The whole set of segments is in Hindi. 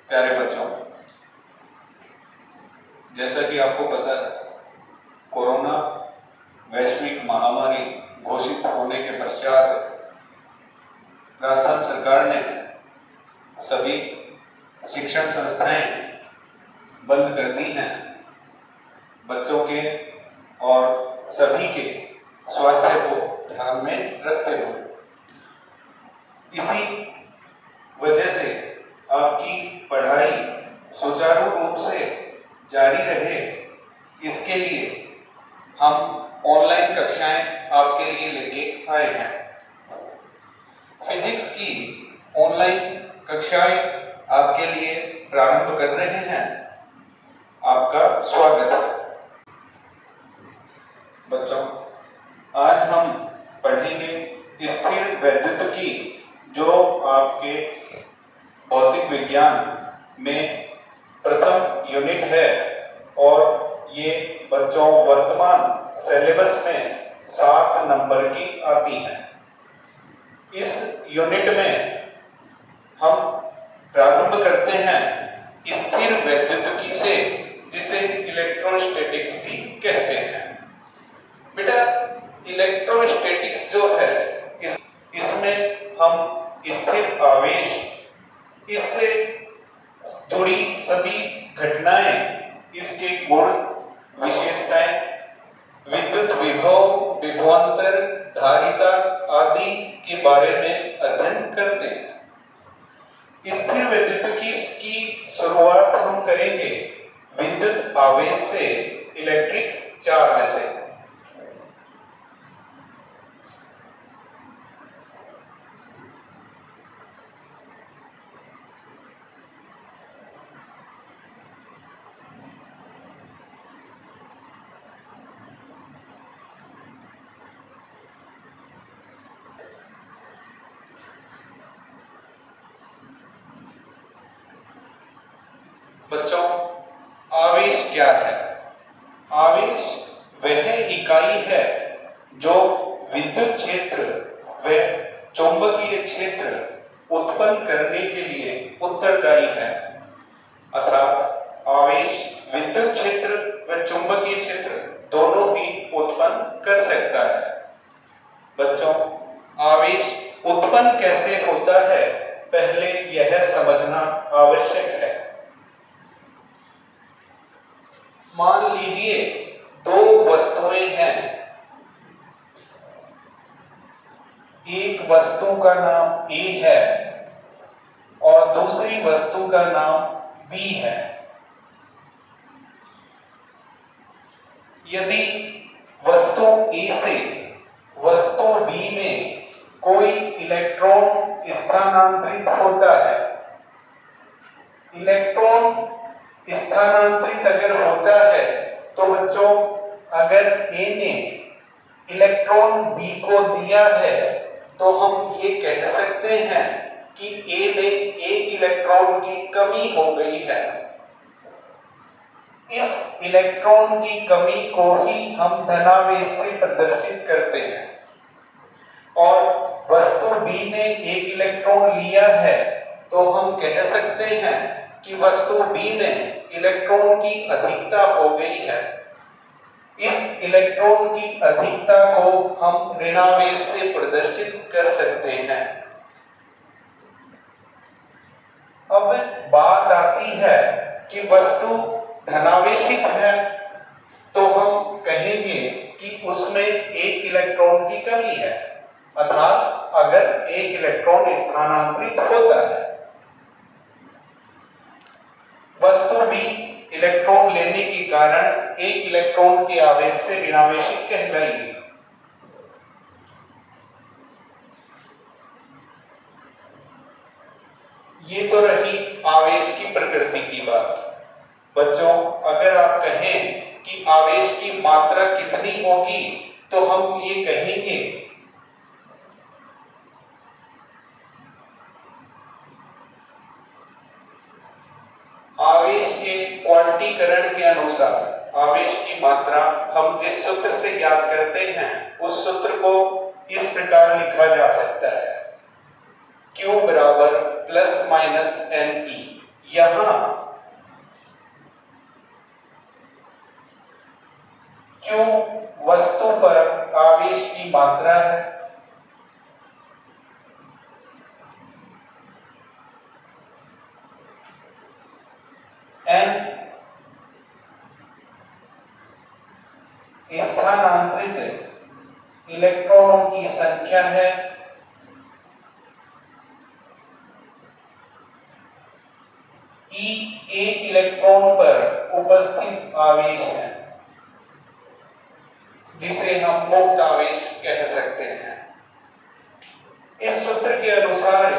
प्यारे बच्चों, जैसा कि आपको पता है, कोरोना वैश्विक महामारी घोषित होने के पश्चात राजस्थान सरकार ने सभी शिक्षण संस्थाएं बंद कर दी हैं। बच्चों के और सभी के स्वास्थ्य को ध्यान में रखते हुए इसी वजह से आपकी पढ़ाई सुचारू रूप से जारी रहे, इसके लिए हम ऑनलाइन कक्षाएं आपके लिए लेके आए हैं। फिजिक्स की ऑनलाइन कक्षाएं आपके लिए प्रारंभ कर रहे हैं। आपका स्वागत है। बच्चों, आज हम पढ़ेंगे स्थिर वैद्युतिकी, जो आपके भौतिक विज्ञान में प्रथम यूनिट है और ये बच्चों वर्तमान सिलेबस में 7 नंबर की आती है। इस यूनिट में हम प्रारंभ करते हैं स्थिर वैद्युतिकी से, जिसे इलेक्ट्रोस्टैटिक्स भी कहते हैं। बेटा, इलेक्ट्रोस्टैटिक्स जो है इसमें हम स्थिर आवेश, इससे जुड़ी सभी घटनाएं, इसके गुण, विशेषताएं, विद्युत विभव, विभवांतर, धारिता आदि के बारे में अध्ययन करते हैं। स्थिर वैद्युतिकी की शुरुआत हम करेंगे विद्युत आवेश से, इलेक्ट्रिक चार्ज से। बच्चों, आवेश क्या है? आवेश वह इकाई है जो विद्युत क्षेत्र व चुंबकीय क्षेत्र उत्पन्न करने के लिए उत्तरदायी है। अर्थात आवेश विद्युत क्षेत्र व चुंबकीय क्षेत्र दोनों ही उत्पन्न कर सकता है। बच्चों, आवेश उत्पन्न कैसे होता है, पहले यह समझना आवश्यक है। मान लीजिए दो वस्तुएं हैं। एक वस्तु का नाम A है और दूसरी वस्तु का नाम B है। यदि वस्तु A से वस्तु B में कोई इलेक्ट्रॉन स्थानांतरित होता है, इलेक्ट्रॉन स्थानांतरित अगर होता है, तो बच्चों अगर A ने इलेक्ट्रॉन B को दिया है, तो हम ये कह सकते हैं कि A में एक इलेक्ट्रॉन की कमी हो गई है। इस इलेक्ट्रॉन की कमी को ही हम धनावेश से प्रदर्शित करते हैं। और वस्तु B ने एक इलेक्ट्रॉन लिया है, तो हम कह सकते हैं कि वस्तु B में इलेक्ट्रॉन की अधिकता हो गई है। इस इलेक्ट्रॉन की अधिकता को हम ऋणावेश से प्रदर्शित कर सकते हैं। अब बात आती है कि वस्तु धनावेशित है, तो हम कहेंगे कि उसमें एक इलेक्ट्रॉन की कमी है। अर्थात अगर एक इलेक्ट्रॉन स्थानांतरित होता है, वस्तु भी इलेक्ट्रॉन लेने के कारण एक इलेक्ट्रॉन के आवेश से ऋणावेशित कहलाएगी। ये तो रही आवेश की प्रकृति की बात। बच्चों, अगर आप कहें कि आवेश की मात्रा कितनी होगी, तो हम ये कहेंगे आवेश के क्वांटीकरण के अनुसार आवेश की मात्रा हम जिस सूत्र से ज्ञात करते हैं, उस सूत्र को इस प्रकार लिखा जा सकता है, Q बराबर प्लस माइनस NE। यहाँ Q वस्तु पर आवेश की मात्रा है, N स्थानांतरित इलेक्ट्रॉनों की संख्या है, E एक इलेक्ट्रॉन पर उपस्थित आवेश है जिसे हम मुक्त आवेश कह सकते हैं। इस सूत्र के अनुसार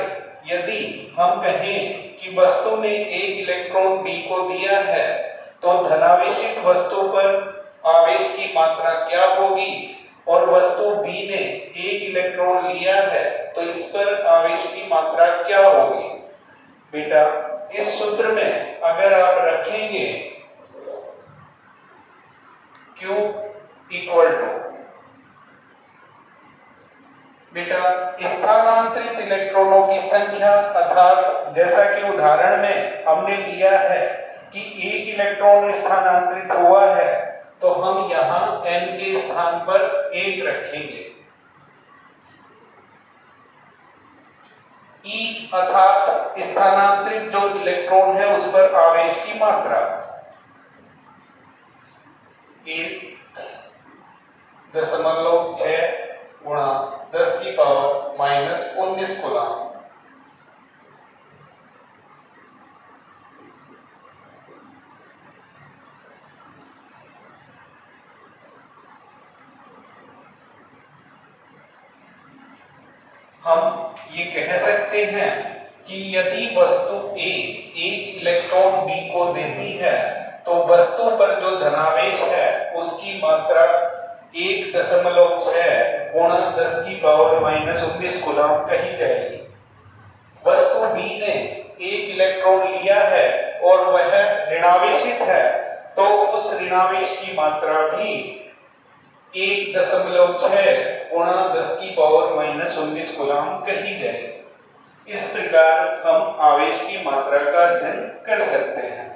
यदि हम कहें कि वस्तु ने एक इलेक्ट्रॉन B को दिया है तो धनावेशित वस्तु पर आवेश की मात्रा क्या होगी, और वस्तु B ने एक इलेक्ट्रॉन लिया है तो इस पर आवेश की मात्रा क्या होगी। बेटा इस सूत्र में अगर आप रखेंगे Q इक्वल टू, बेटा स्थानांतरित इलेक्ट्रॉनों की संख्या, अर्थात जैसा कि उदाहरण में हमने लिया है कि एक इलेक्ट्रॉन स्थानांतरित हुआ है तो हम यहां n के स्थान पर 1 रखेंगे। E अर्थात स्थानांतरित जो इलेक्ट्रॉन है उस पर आवेश की मात्रा 1.6 गुणा 10⁻⁻19 कूलम। हम ये कह सकते हैं कि यदि वस्तु A एक इलेक्ट्रॉन B को देती है तो वस्तु पर जो धनावेश है उसकी मात्रा 1.6 गुणा 10⁻⁻19 कूलम कही जाएगी। वस्तु B ने एक इलेक्ट्रॉन लिया है और वह ऋणावेशित है तो उस ऋणावेश की मात्रा भी 1.6 गुणा 10⁻⁻19 कूलम कही जाएगी। इस प्रकार हम आवेश की मात्रा का अध्ययन कर सकते हैं।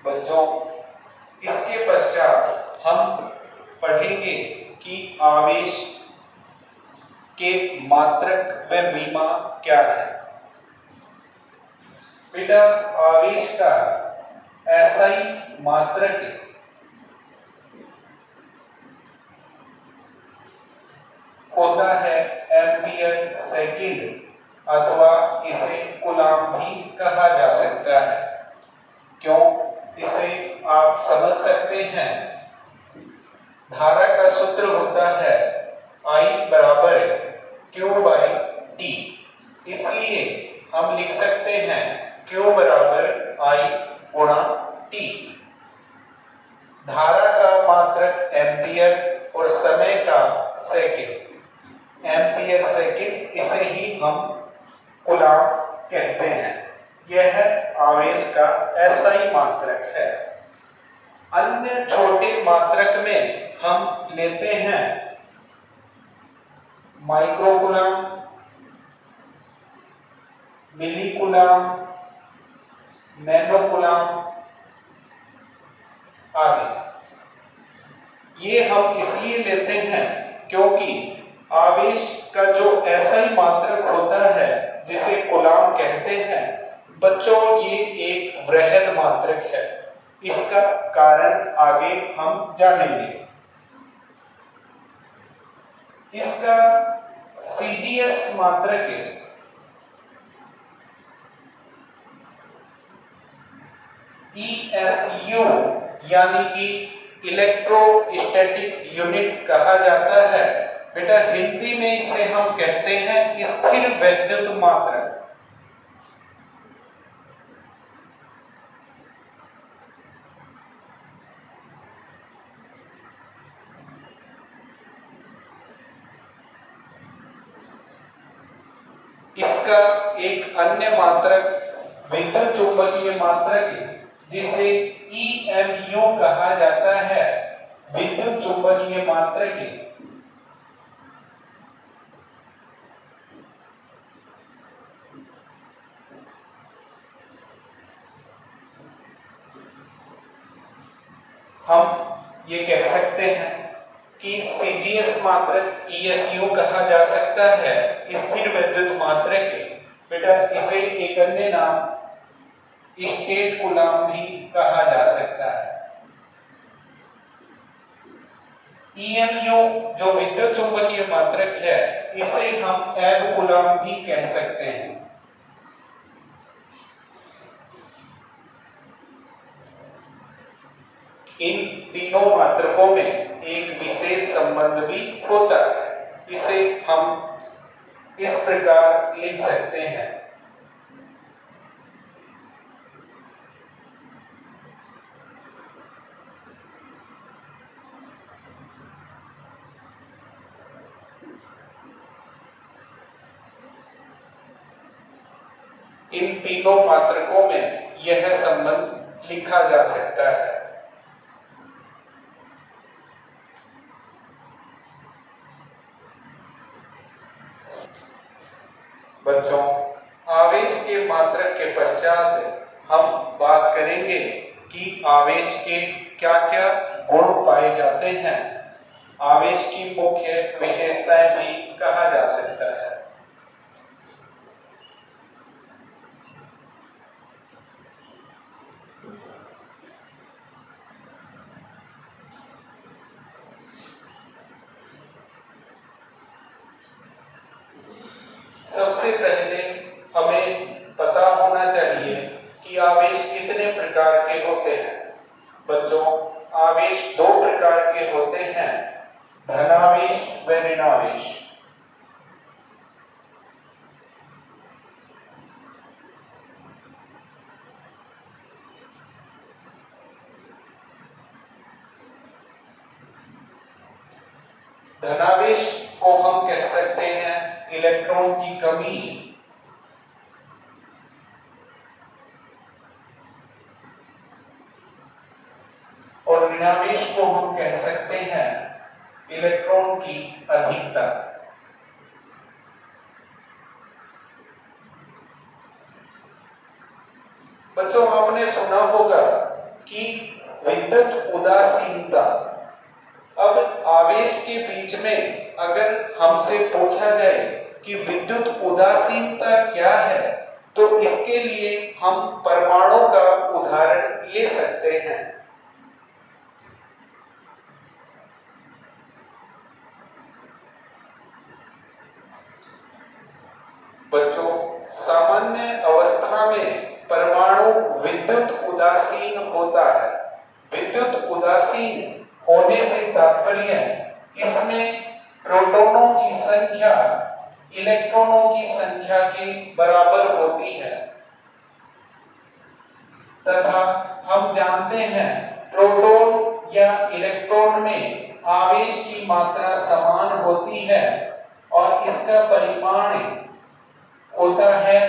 बच्चों इसके पश्चात हम पढ़ेंगे कि आवेश के मात्रक व बीमा क्या है। बेटा आवेश का एसआई मात्रक होता है एम्पियर सेकंड अथवा इसे कूलम भी कहा जा सकता है। क्यों, इसे आप समझ सकते हैं, धारा का सूत्र होता है I बराबर Q बाई T, इसलिए हम लिख सकते हैं Q बराबर I गुणा T। धारा का मात्रक एम्पियर और समय का सेकंड, एम्पियर सेकंड, इसे ही हम कूलम कहते हैं। यह आवेश का एसआई मात्रक है। अन्य छोटे मात्रक में हम लेते हैं माइक्रो कूलम, मिली कूलम, नैनो कूलम आदि। ये हम इसलिए लेते हैं क्योंकि आवेश का जो एसआई मात्रक होता है जिसे कूलम कहते हैं, बच्चों ये एक वृहद मात्रक है। इसका कारण आगे हम जानेंगे। इसका सीजीएस मात्रक ESU यानी कि इलेक्ट्रोस्टैटिक यूनिट कहा जाता है। बेटा हिंदी में इसे हम कहते हैं स्थिर वैद्युत मात्रक। इसका एक अन्य मात्रक विद्युत चुंबकीय मात्रक जिसे EMU कहा जाता है, विद्युत चुंबकीय मात्रक हम ये कह सकते हैं कि CGS मात्रक ESU कहा जा सकता है स्थिर विद्युत मात्रक के। बेटा इसे एक अन्य नाम स्टेट कूलम भी कहा जा सकता है। EMU जो विद्युत चुंबकीय मात्रक है इसे हम एब कूलम भी कह सकते हैं। इन तीनों मात्रकों में एक विशेष संबंध भी होता है, इसे हम इस प्रकार लिख सकते हैं। इन तीनों मात्रकों में यह संबंध लिखा जा सकता है। बच्चों, आवेश के मात्रक के पश्चात हम बात करेंगे कि आवेश के क्या-क्या गुण पाए जाते हैं। आवेश की मुख्य विशेषताएं भी कहा जा सकता है। सबसे पहले हमें पता होना चाहिए कि आवेश कितने प्रकार के होते हैं। बच्चों, आवेश दो प्रकार के होते हैं, धनावेश व ऋणावेश। धनावेश को हम कह सकते हैं इलेक्ट्रॉन की कमी, और ऋणावेश को हम कह सकते हैं इलेक्ट्रॉन की अधिकता। बच्चों, आपने सुना होगा कि विद्युत उदासीनता। अब आवेश के बीच में अगर हमसे पूछा जाए कि विद्युत उदासीनता क्या है, तो इसके लिए हम परमाणु का उदाहरण ले सकते हैं। बच्चों, सामान्य अवस्था में परमाणु विद्युत उदासीन होता है। विद्युत उदासीन होने से तात्पर्य इसमें प्रोटॉनों की संख्या इलेक्ट्रॉनों की संख्या के बराबर होती है, तथा हम जानते हैं प्रोटॉन या इलेक्ट्रॉन में आवेश की मात्रा समान होती है और इसका परिमाण होता है,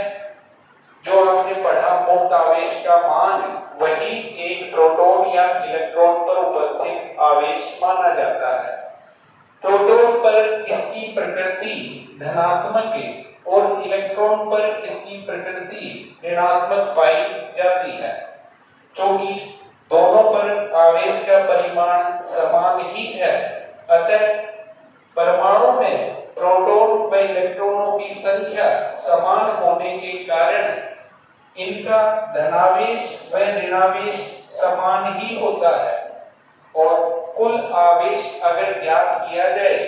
जो आपने पढ़ा मुक्त आवेश का मान, वही एक प्रोटॉन या इलेक्ट्रॉन पर उपस्थित आवेश माना जाता है। प्रोटॉन पर इसकी प्रकृति धनात्मक और इलेक्ट्रॉन पर इसकी प्रकृति ऋणात्मक पाई जाती है। क्योंकि दोनों पर आवेश का परिमाण समान ही है, अतः परमाणु में प्रोटॉन व इलेक्ट्रॉनों की संख्या समान होने के कारण इनका धनावेश व ऋणावेश समान ही होता है। और कुल आवेश अगर ज्ञात किया जाए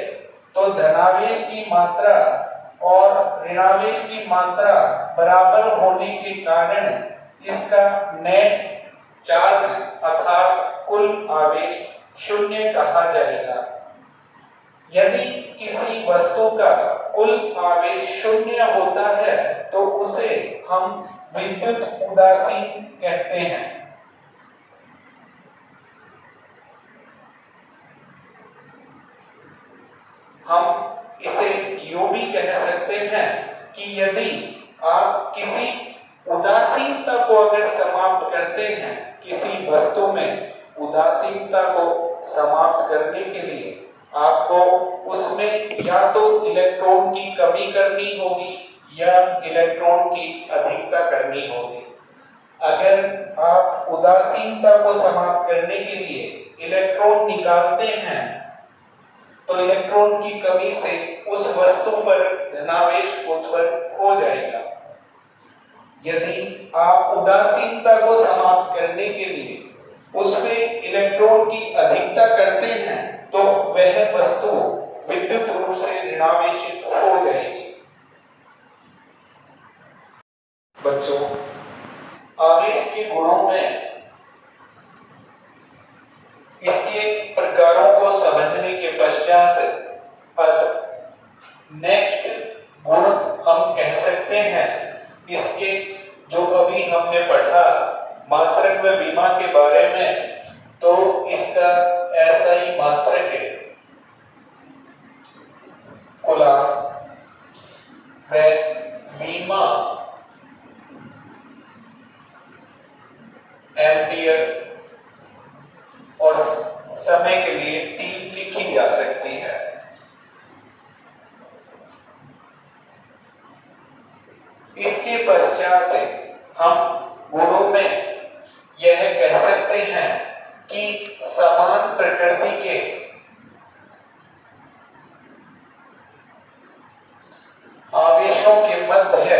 तो धनावेश की मात्रा और ऋणावेश की मात्रा बराबर होने के कारण इसका नेट चार्ज अर्थात कुल आवेश शून्य कहा जाएगा। यदि किसी वस्तु का कुल आवेश शून्य होता है तो उसे हम विद्युत उदासीन कहते हैं। हम इसे यूं भी कह सकते हैं कि यदि आप किसी उदासीनता को अगर समाप्त करते हैं, किसी वस्तु में उदासीनता को समाप्त करने के लिए आपको उसमें या तो इलेक्ट्रॉन की कमी करनी होगी या इलेक्ट्रॉन की अधिकता करनी होगी। अगर आप उदासीनता को समाप्त करने के लिए इलेक्ट्रॉन निकालते हैं तो इलेक्ट्रॉन की कमी से उस वस्तु पर धनावेश उत्पन्न हो जाएगा। यदि आप उदासीनता को समाप्त करने के लिए उसमें इलेक्ट्रॉन की अधिकता करते हैं तो वह वस्तु विद्युत रूप से ऋणावेशित हो जाएगी। बच्चों, आवेश के गुणों में इसके प्रकारों को समझने के पश्चात नेक्स्ट गुण हम कह सकते हैं इसके जो अभी हमने पढ़ा मात्रक व विमा के बारे में, तो इसका ऐसा ही मात्रक है कूलाम व विमा एम्पियर और समय के लिए टी लिखी जा सकती है। इसके पश्चात हम गुणों में यह कह सकते हैं कि समान प्रकृति के आवेशों के मध्य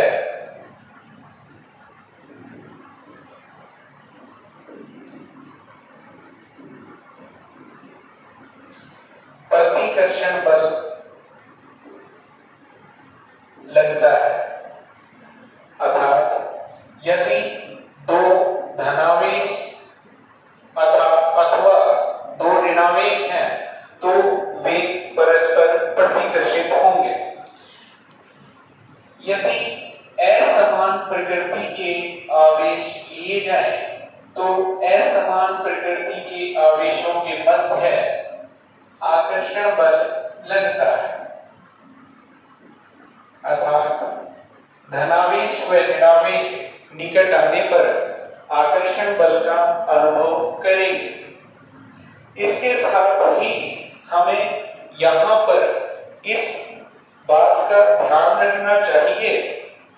प्रतिकर्षण बल लगता है। अर्थात यदि दो धनावेश अथवा दो ऋणावेश हैं तो वे परस्पर प्रतिकर्षित होंगे। यदि असमान प्रकृति के आवेश लिए जाएं तो असमान प्रकृति के आवेशों के मध्य आकर्षण बल लगता है। अर्थात धनावेश व ऋणावेश निकट आने पर आकर्षण बल का अनुभव करेंगे। इसके साथ ही हमें यहाँ पर इस बात का ध्यान रखना चाहिए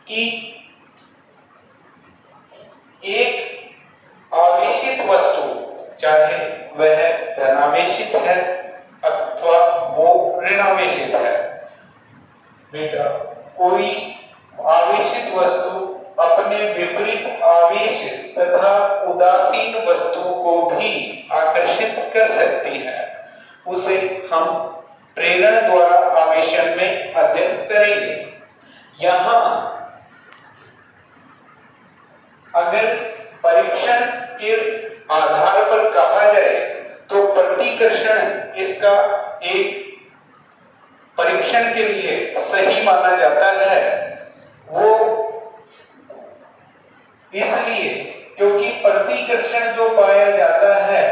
कि एक आवेशित वस्तु चाहे वह धनावेशित है अथवा वो ऋणावेशित है, बेटा कोई आवेशित वस्तु अपने विपरीत आवेश तथा उदासीन वस्तु को भी आकर्षित कर सकती है। उसे हम प्रेरण द्वारा आवेशन में अध्ययन करेंगे। यहाँ अगर परीक्षण के आधार पर कहा जाए तो प्रतिकर्षण इसका एक परीक्षण के लिए सही माना जाता है। वो इसलिए क्योंकि प्रतिकर्षण जो पाया जाता है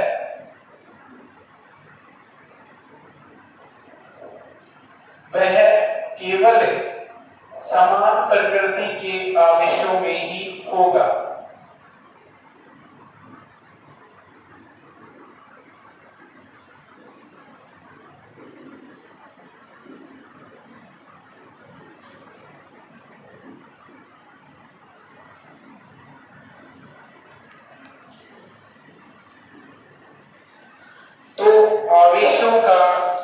वह केवल समान प्रकृति के आवेशों में ही होगा। तो आवेशों का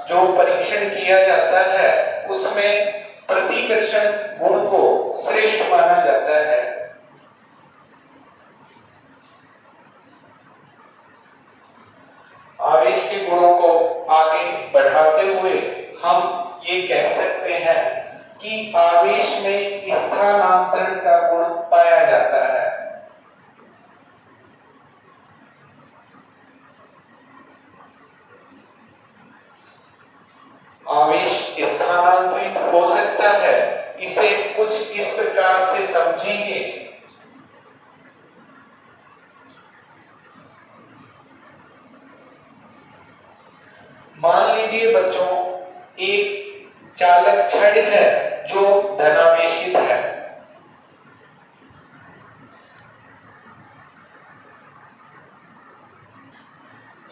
जो परीक्षण किया जाता है उसमें प्रतिकर्षण गुण को श्रेष्ठ माना जाता है। आवेश के गुणों को आगे बढ़ाते हुए हम ये कह सकते हैं कि आवेश में स्थानांतरण का गुण पाया जाता है। आवेश स्थानांतरित हो सकता है, इसे कुछ इस प्रकार से समझेंगे। मान लीजिए बच्चों एक चालक छड़ है जो धनावेशित है।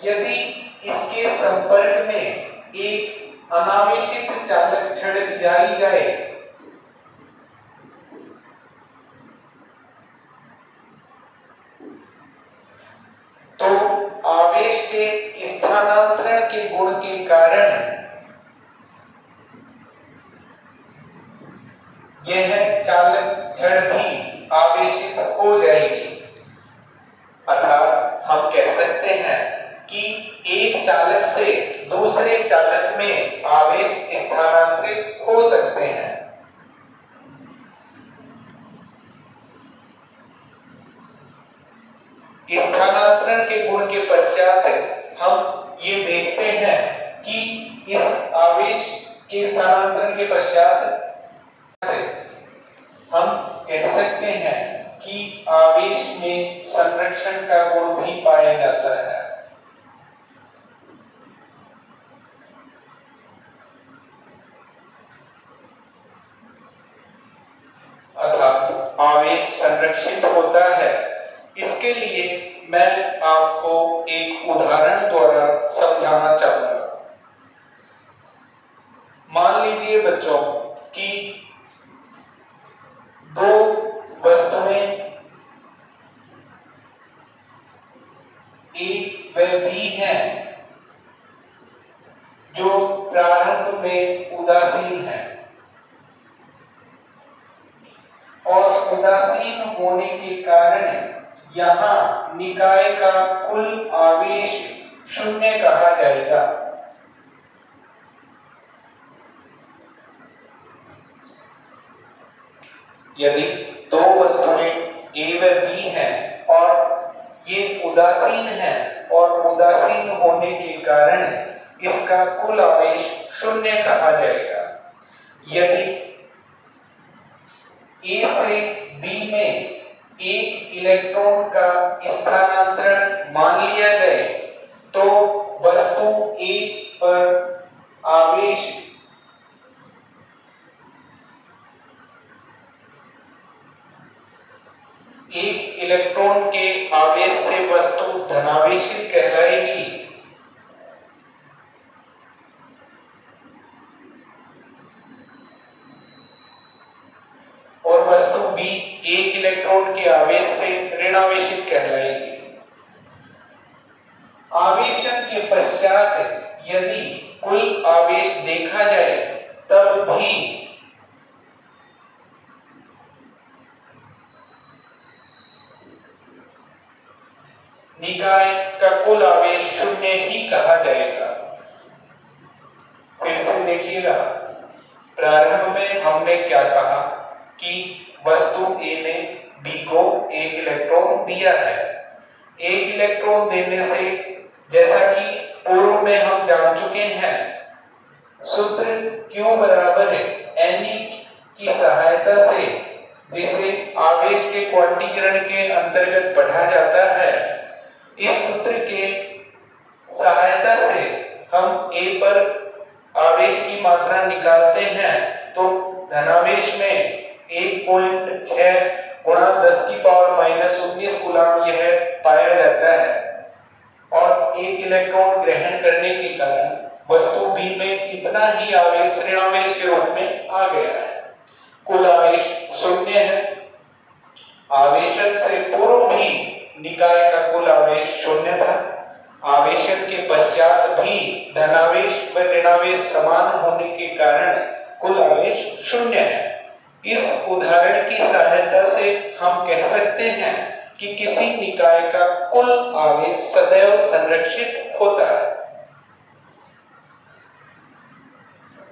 यदि इसके संपर्क में एक अनावेशित चालक छड़ लाई जाए तो आवेश के यह चालक छड़ भी आवेशित हो जाएगी। अर्थात हम कह सकते हैं कि एक चालक से दूसरे चालक में आवेश स्थानांतरित हो सकते हैं। स्थानांतरण के गुण के पश्चात हम ये देखते हैं कि इस आवेश के स्थानांतरण के पश्चात हम कह सकते हैं कि आवेश में संरक्षण का गुण भी पाया जाता है। अर्थात आवेश संरक्षित होता है। इसके लिए मैं आपको एक उदाहरण द्वारा समझाना चाहूंगा। मान लीजिए बच्चों कि दो वस्तुएं ए व बी हैं जो प्रारंभ में उदासीन है और उदासीन होने के कारण यहाँ निकाय का कुल आवेश शून्य कहा जाएगा। यदि दो वस्तुएं ए व बी हैं और ये उदासीन है और उदासीन होने के कारण इसका कुल आवेश शून्य कहा जाएगा। यदि ए से बी में एक इलेक्ट्रॉन का स्थानांतरण मान लिया जाए तो वस्तु ए पर आवेश एक इलेक्ट्रॉन के आवेश से वस्तु धनावेशित कहलाएगी और वस्तु बी एक इलेक्ट्रॉन के आवेश से ऋणावेशित कहलाएगी। आवेशन के पश्चात यदि कुल आवेश देखा जाए तब भी निकाय का कुल आवेश शून्य ही कहा जाएगा। फिर से देखिएगा, प्रारंभ में हमने क्या कहा कि वस्तु ए ने बी को एक इलेक्ट्रॉन दिया है। एक इलेक्ट्रॉन देने से जैसा कि पूर्व में हम जान चुके हैं, सूत्र Q बराबर Ne की सहायता से जिसे आवेश के क्वांटीकरण के अंतर्गत पढ़ा जाता है, इस सूत्र के सहायता से हम A पर आवेश की मात्रा निकालते हैं तो धनावेश में 1.6 गुणा 10 की पावर -19 कूलम यह पाया जाता है और एक इलेक्ट्रॉन ग्रहण करने के कारण वस्तु बी में इतना ही आवेश ऋणावेश के रूप में आ गया है। कुल आवेश शून्य है। आवेशन से पूर्व भी निकाय का कुल आवेश शून्य था। आवेशन के पश्चात भी धनावेश व ऋणावेश समान होने के कारण कुल आवेश शून्य है। इस उदाहरण की सहायता से हम कह सकते हैं कि किसी निकाय का कुल आवेश सदैव संरक्षित होता है।